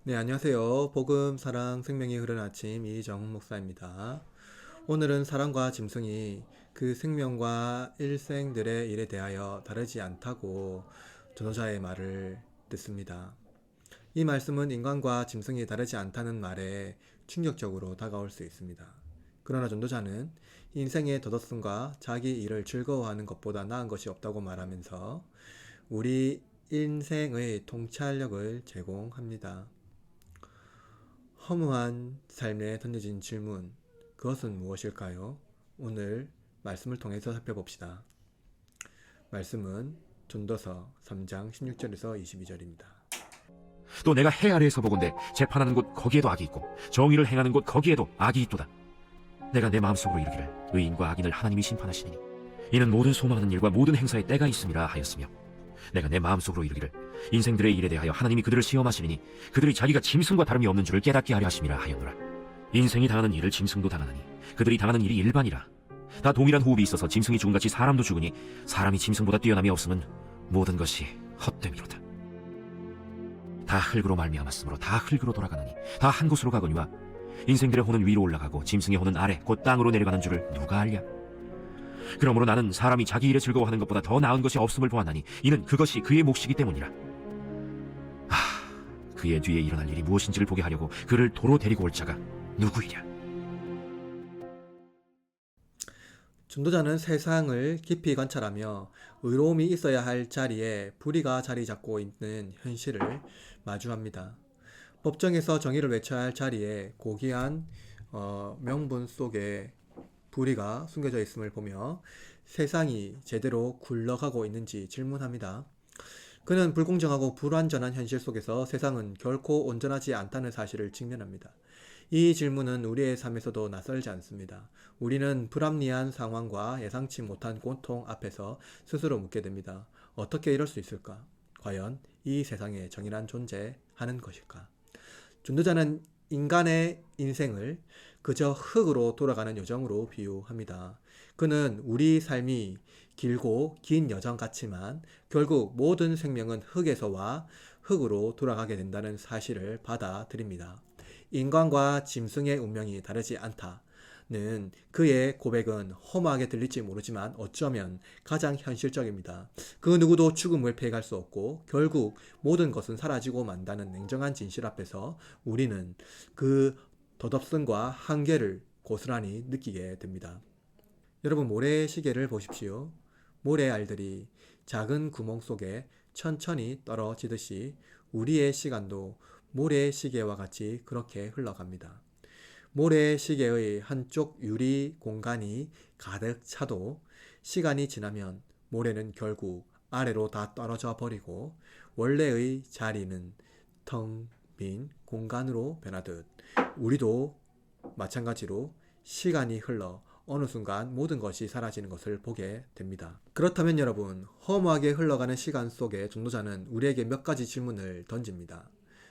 네, 안녕하세요. 복음, 사랑, 생명이 흐르는 아침 이정훈 목사입니다. 오늘은 사람과 짐승이 그 생명과 일생들의 일에 대하여 다르지 않다고 전도자의 말을 듣습니다. 이 말씀은 인간과 짐승이 다르지 않다는 말에 충격적으로 다가올 수 있습니다. 그러나 전도자는 인생의 덧없음과 자기 일을 즐거워하는 것보다 나은 것이 없다고 말하면서 우리 인생의 통찰력을 제공합니다. 허무한 삶에 던져진 질문, 그것은 무엇일까요? 오늘 말씀을 통해서 살펴봅시다. 말씀은 전도서 3장 16절에서 22절입니다. 또 내가 해 아래에서 보건대 재판하는 곳 거기에도 악이 있고 정의를 행하는 곳 거기에도 악이 있도다. 내가 내 마음속으로 이르기를 의인과 악인을 하나님이 심판하시리니 이는 모든 소망하는 일과 모든 행사에 때가 있음이라 하였으며, 내가 내 마음속으로 이르기를 인생들의 일에 대하여 하나님이 그들을 시험하시리니 그들이 자기가 짐승과 다름이 없는 줄을 깨닫게 하려 하심이라 하였노라. 인생이 당하는 일을 짐승도 당하나니 그들이 당하는 일이 일반이라. 다 동일한 호흡이 있어서 짐승이 죽음같이 사람도 죽으니 사람이 짐승보다 뛰어남이 없음은 모든 것이 헛됨이로다. 다 흙으로 말미암았으므로 다 흙으로 돌아가느니 다 한 곳으로 가거니와 인생들의 호는 위로 올라가고 짐승의 호는 아래 곧 땅으로 내려가는 줄을 누가 알랴. 그러므로 나는 사람이 자기 일에 즐거워하는 것보다 더 나은 것이 없음을 보았나니 이는 그것이 그의 몫이기 때문이라. 그의 뒤에 일어날 일이 무엇인지를 보게 하려고 그를 도로 데리고 올 자가 누구이랴. 전도자는 세상을 깊이 관찰하며 의로움이 있어야 할 자리에 불의가 자리 잡고 있는 현실을 마주합니다. 법정에서 정의를 외쳐야 할 자리에 고귀한 명분 속에 불의가 숨겨져 있음을 보며 세상이 제대로 굴러가고 있는지 질문합니다. 그는 불공정하고 불완전한 현실 속에서 세상은 결코 온전하지 않다는 사실을 직면합니다. 이 질문은 우리의 삶에서도 낯설지 않습니다. 우리는 불합리한 상황과 예상치 못한 고통 앞에서 스스로 묻게 됩니다. 어떻게 이럴 수 있을까? 과연 이 세상에 정의란 존재하는 것일까? 전도자는 인간의 인생을 그저 흙으로 돌아가는 여정으로 비유합니다. 그는 우리 삶이 길고 긴 여정 같지만 결국 모든 생명은 흙에서와 흙으로 돌아가게 된다는 사실을 받아들입니다. 인간과 짐승의 운명이 다르지 않다는 그의 고백은 허무하게 들릴지 모르지만 어쩌면 가장 현실적입니다. 그 누구도 죽음을 피해갈 수 없고 결국 모든 것은 사라지고 만다는 냉정한 진실 앞에서 우리는 그 덧없음과 한계를 고스란히 느끼게 됩니다. 여러분, 모래시계를 보십시오. 모래알들이 작은 구멍 속에 천천히 떨어지듯이 우리의 시간도 모래시계와 같이 그렇게 흘러갑니다. 모래시계의 한쪽 유리 공간이 가득 차도 시간이 지나면 모래는 결국 아래로 다 떨어져 버리고 원래의 자리는 텅 빈 공간으로 변하듯 우리도 마찬가지로 시간이 흘러 어느 순간 모든 것이 사라지는 것을 보게 됩니다. 그렇다면 여러분, 허무하게 흘러가는 시간 속에 전도자는 우리에게 몇 가지 질문을 던집니다.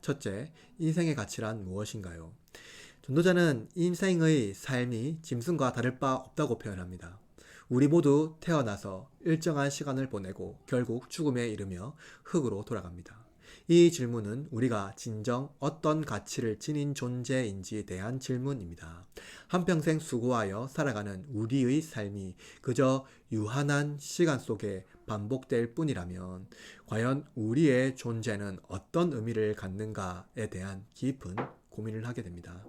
첫째, 인생의 가치란 무엇인가요? 전도자는 인생의 삶이 짐승과 다를 바 없다고 표현합니다. 우리 모두 태어나서 일정한 시간을 보내고 결국 죽음에 이르며 흙으로 돌아갑니다. 이 질문은 우리가 진정 어떤 가치를 지닌 존재인지에 대한 질문입니다. 한평생 수고하여 살아가는 우리의 삶이 그저 유한한 시간 속에 반복될 뿐이라면 과연 우리의 존재는 어떤 의미를 갖는가에 대한 깊은 고민을 하게 됩니다.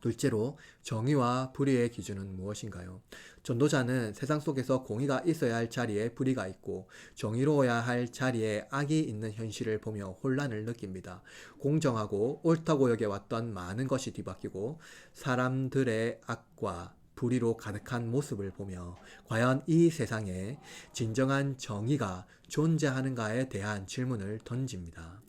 둘째로, 정의와 불의의 기준은 무엇인가요? 전도자는 세상 속에서 공의가 있어야 할 자리에 불의가 있고 정의로워야 할 자리에 악이 있는 현실을 보며 혼란을 느낍니다. 공정하고 옳다고 여겨왔던 많은 것이 뒤바뀌고 사람들의 악과 불의로 가득한 모습을 보며 과연 이 세상에 진정한 정의가 존재하는가에 대한 질문을 던집니다.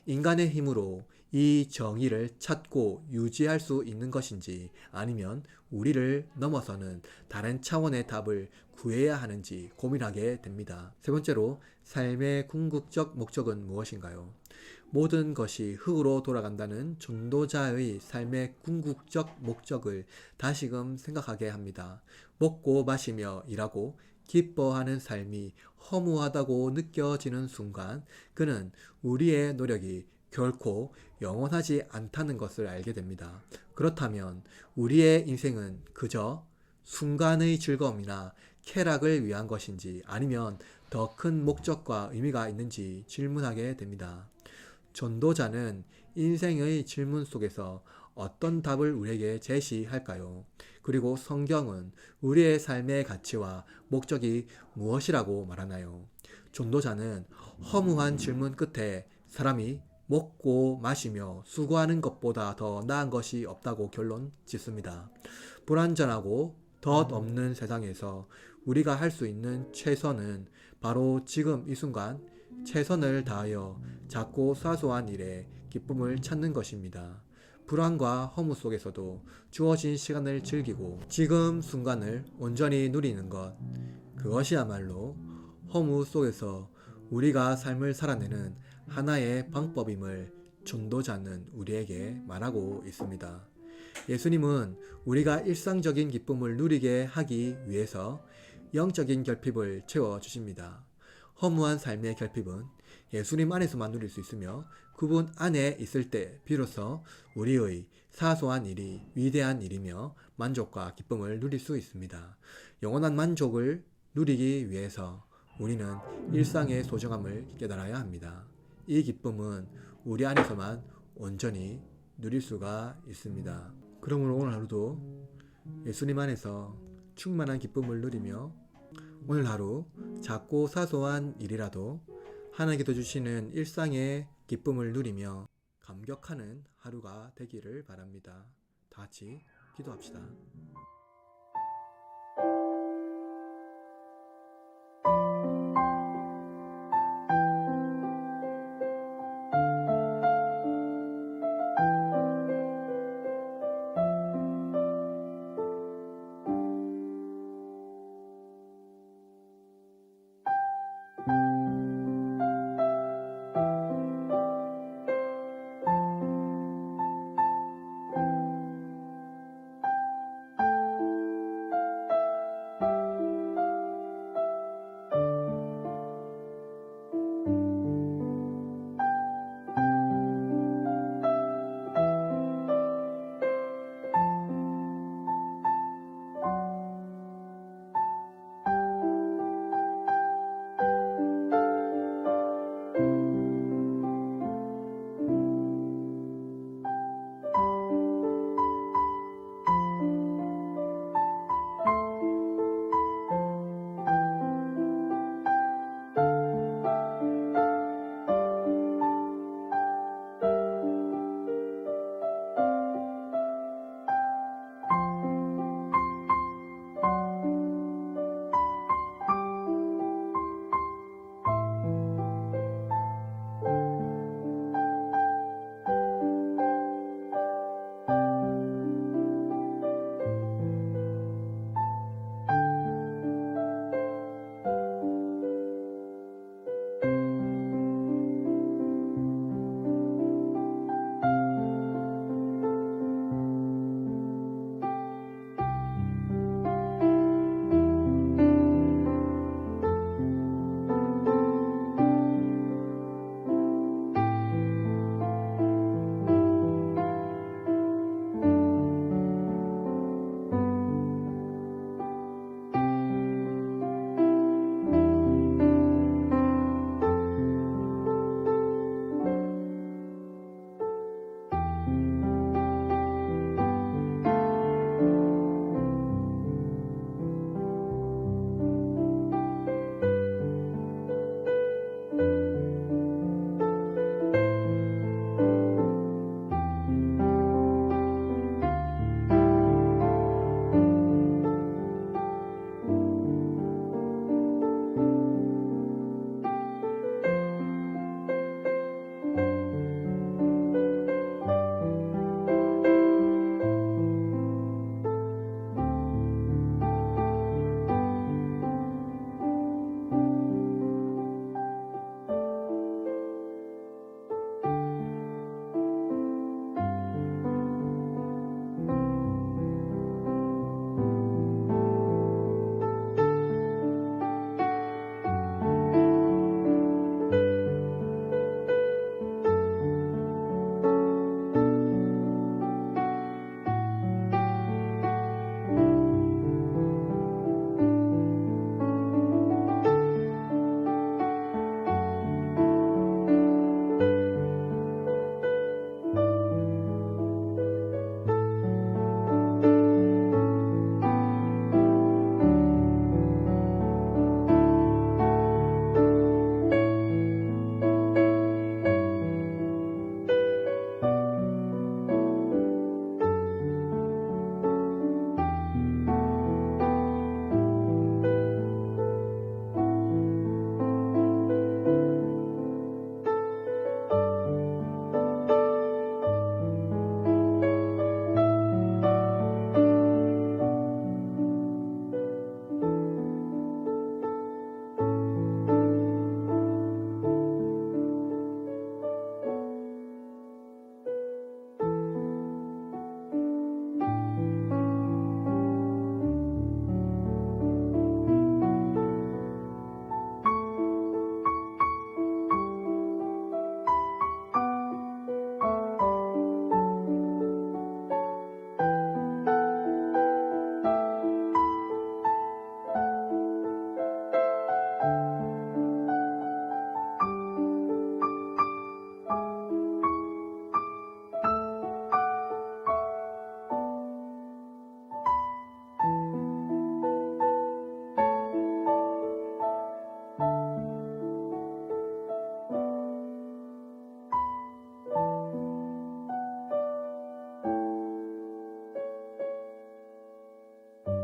인간의 힘으로 이 정의를 찾고 유지할 수 있는 것인지 아니면 우리를 넘어서는 다른 차원의 답을 구해야 하는지 고민하게 됩니다. 세 번째로, 삶의 궁극적 목적은 무엇인가요? 모든 것이 흙으로 돌아간다는 전도자의 삶의 궁극적 목적을 다시금 생각하게 합니다. 먹고 마시며 일하고 기뻐하는 삶이 허무하다고 느껴지는 순간 그는 우리의 노력이 결코 영원하지 않다는 것을 알게 됩니다. 그렇다면 우리의 인생은 그저 순간의 즐거움이나 쾌락을 위한 것인지 아니면 더 큰 목적과 의미가 있는지 질문하게 됩니다. 전도자는 인생의 질문 속에서 어떤 답을 우리에게 제시할까요? 그리고 성경은 우리의 삶의 가치와 목적이 무엇이라고 말하나요? 전도자는 허무한 질문 끝에 사람이 먹고 마시며 수고하는 것보다 더 나은 것이 없다고 결론 짓습니다. 불완전하고 덧없는 세상에서 우리가 할 수 있는 최선은 바로 지금 이 순간 최선을 다하여 작고 사소한 일에 기쁨을 찾는 것입니다. 불안과 허무 속에서도 주어진 시간을 즐기고 지금 순간을 온전히 누리는 것, 그것이야말로 허무 속에서 우리가 삶을 살아내는 하나의 방법임을 전도자는 우리에게 말하고 있습니다. 예수님은 우리가 일상적인 기쁨을 누리게 하기 위해서 영적인 결핍을 채워주십니다. 허무한 삶의 결핍은 예수님 안에서만 누릴 수 있으며 그분 안에 있을 때 비로소 우리의 사소한 일이 위대한 일이며 만족과 기쁨을 누릴 수 있습니다. 영원한 만족을 누리기 위해서 우리는 일상의 소중함을 깨달아야 합니다. 이 기쁨은 우리 안에서만 온전히 누릴 수가 있습니다. 그러므로 오늘 하루도 예수님 안에서 충만한 기쁨을 누리며 오늘 하루 작고 사소한 일이라도 하나님께서 주시는 일상의 기쁨을 누리며 감격하는 하루가 되기를 바랍니다. 다 같이 기도합시다.